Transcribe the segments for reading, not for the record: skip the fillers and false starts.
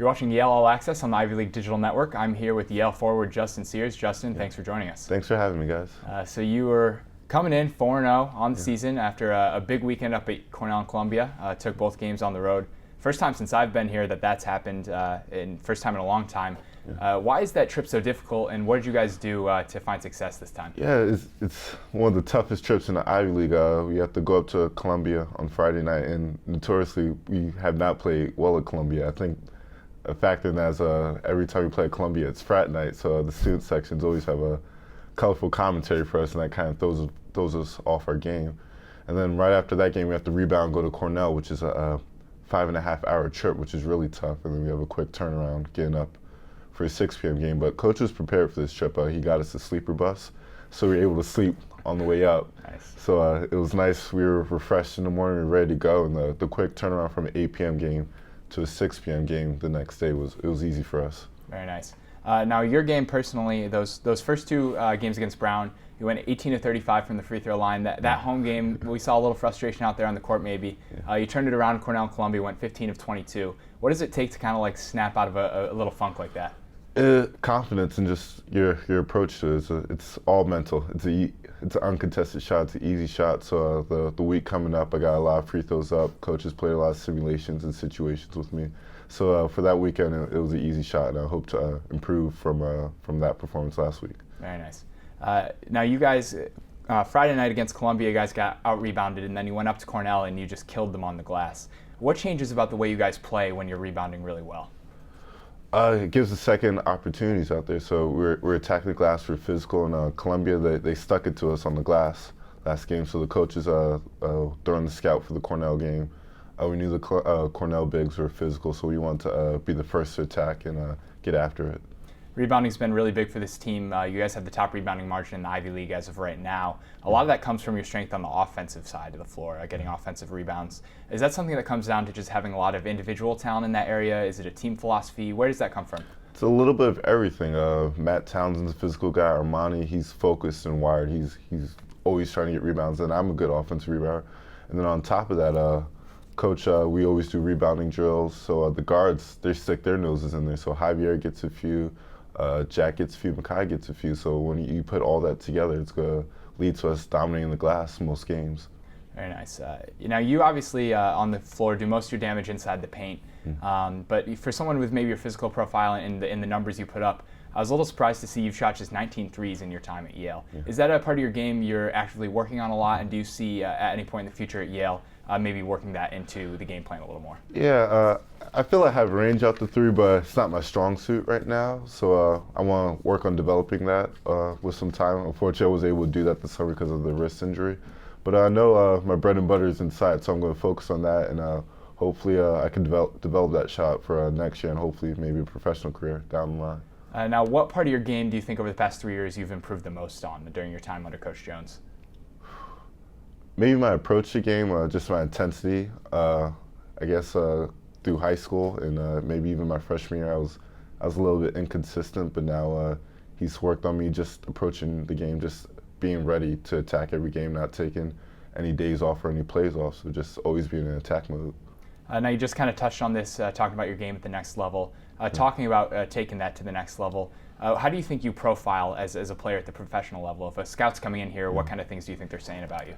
You're watching Yale All Access on the Ivy League Digital Network. I'm here with Yale forward Justin Sears. Justin, thanks for joining us. Thanks for having me, guys. So you were coming in 4-0 on the season after a big weekend up at Cornell and Columbia. Took both games on the road. First time since I've been here that's happened, and first time in a long time. Why is that trip so difficult, and what did you guys do to find success this time? Yeah, it's one of the toughest trips in the Ivy League. We have to go up to Columbia on Friday night, and notoriously we have not played well at Columbia. I think a factor in that is every time we play at Columbia, it's frat night, so the student sections always have a colorful commentary for us, and that kind of throws us off our game. And then right after that game, we have to rebound and go to Cornell, which is a 5.5-hour trip, which is really tough. And then we have a quick turnaround getting up for a 6 p.m. game. But coach was prepared for this trip. He got us a sleeper bus, so we were able to sleep on the way up. Nice. So it was nice. We were refreshed in the morning, we were ready to go. And the quick turnaround from an 8 p.m. game to a 6 p.m. game the next day was easy for us. Very nice. Now your game personally, those first two games against Brown, you went 18-35 from the free throw line. That home game, we saw a little frustration out there on the court maybe. You turned it around. Cornell and Columbia went 15 of 22. What does it take to kind of like snap out of a little funk like that? Confidence and just your approach to it. It's all mental. It's an uncontested shot. It's an easy shot. So the week coming up, I got a lot of free throws up. Coaches played a lot of simulations and situations with me. So for that weekend, it was an easy shot, and I hope to improve from that performance last week. Very nice. Now you guys, Friday night against Columbia, you guys got out-rebounded, and then you went up to Cornell and you just killed them on the glass. What changes about the way you guys play when you're rebounding really well? It gives us second opportunities out there. So we're attacking the glass, we're physical, and Columbia, they stuck it to us on the glass last game. So the coaches, during the scout for the Cornell game, we knew the Cornell bigs were physical, so we wanted to be the first to attack and get after it. Rebounding's been really big for this team. You guys have the top rebounding margin in the Ivy League as of right now. A lot of that comes from your strength on the offensive side of the floor, getting offensive rebounds. Is that something that comes down to just having a lot of individual talent in that area? Is it a team philosophy? Where does that come from? It's a little bit of everything. Matt Townsend's a physical guy. Armani, he's focused and wired. He's always trying to get rebounds, and I'm a good offensive rebounder. And then on top of that, Coach, we always do rebounding drills. So the guards, they stick their noses in there. So Javier gets a few. Jack gets a few, Makai gets a few. So when you put all that together, it's going to lead to us dominating the glass most games. Very nice. Now you obviously on the floor do most of your damage inside the paint, but for someone with maybe your physical profile and the numbers you put up, I was a little surprised to see you've shot just 19 threes in your time at Yale. Is that a part of your game you're actively working on a lot, and do you see at any point in the future at Yale maybe working that into the game plan a little more? Yeah, I feel I have range out the three, but it's not my strong suit right now. So I want to work on developing that with some time. Unfortunately, I was able to do that this summer because of the wrist injury. But I know my bread and butter is inside, so I'm going to focus on that, and hopefully I can develop that shot for next year, and hopefully maybe a professional career down the line. Now, what part of your game do you think over the past 3 years you've improved the most on during your time under Coach Jones? Maybe my approach to the game, just my intensity. I guess through high school and maybe even my freshman year, I was a little bit inconsistent, but now he's worked on me just approaching the game, just being ready to attack every game, not taking any days off or any plays off, so just always being in attack mode. Now you just kind of touched on this, talking about your game at the next level. Talking about taking that to the next level, how do you think you profile as a player at the professional level? If a scout's coming in here, what kind of things do you think they're saying about you?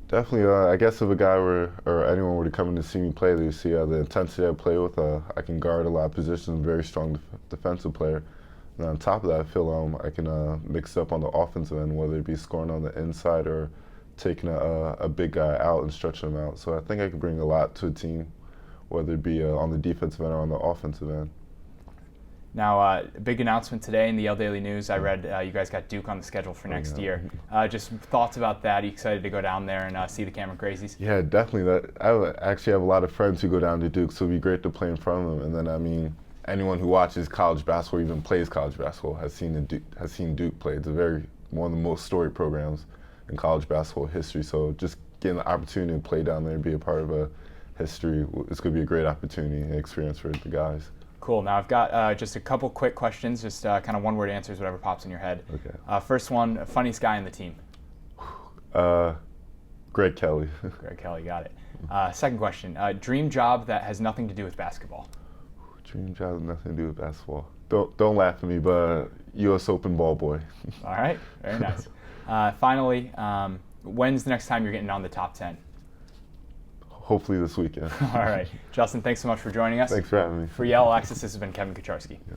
Definitely. I guess if a guy or anyone were to come in to see me play, they see the intensity I play with. I can guard a lot of positions, I'm a very strong defensive player. And on top of that, I feel I can mix up on the offensive end, whether it be scoring on the inside or taking a big guy out and stretching him out. So I think I can bring a lot to a team, whether it be on the defensive end or on the offensive end. Now, a big announcement today in the Yale Daily News. I read you guys got Duke on the schedule for next year. Just thoughts about that? Are you excited to go down there and see the Cameron Crazies? Yeah, definitely. I actually have a lot of friends who go down to Duke, so it'd be great to play in front of them. And then, I mean, anyone who watches college basketball, even plays college basketball, has seen Duke play. It's one of the most storied programs in college basketball history. So just getting the opportunity to play down there and be a part of a history, it's going to be a great opportunity and experience for the guys. Cool. Now I've got just a couple quick questions, just kind of one-word answers, whatever pops in your head. Okay. First one, funniest guy in the team? Greg Kelly. Greg Kelly, got it. Second question, dream job that has nothing to do with basketball? Dream job has nothing to do with basketball. Don't laugh at me, but U.S. Open ball boy. All right, very nice. Finally, when's the next time you're getting on the top 10? Hopefully this weekend. All right. Justin, thanks so much for joining us. Thanks for having me. For Yale Alexis, this has been Kevin Kucharski. Yeah.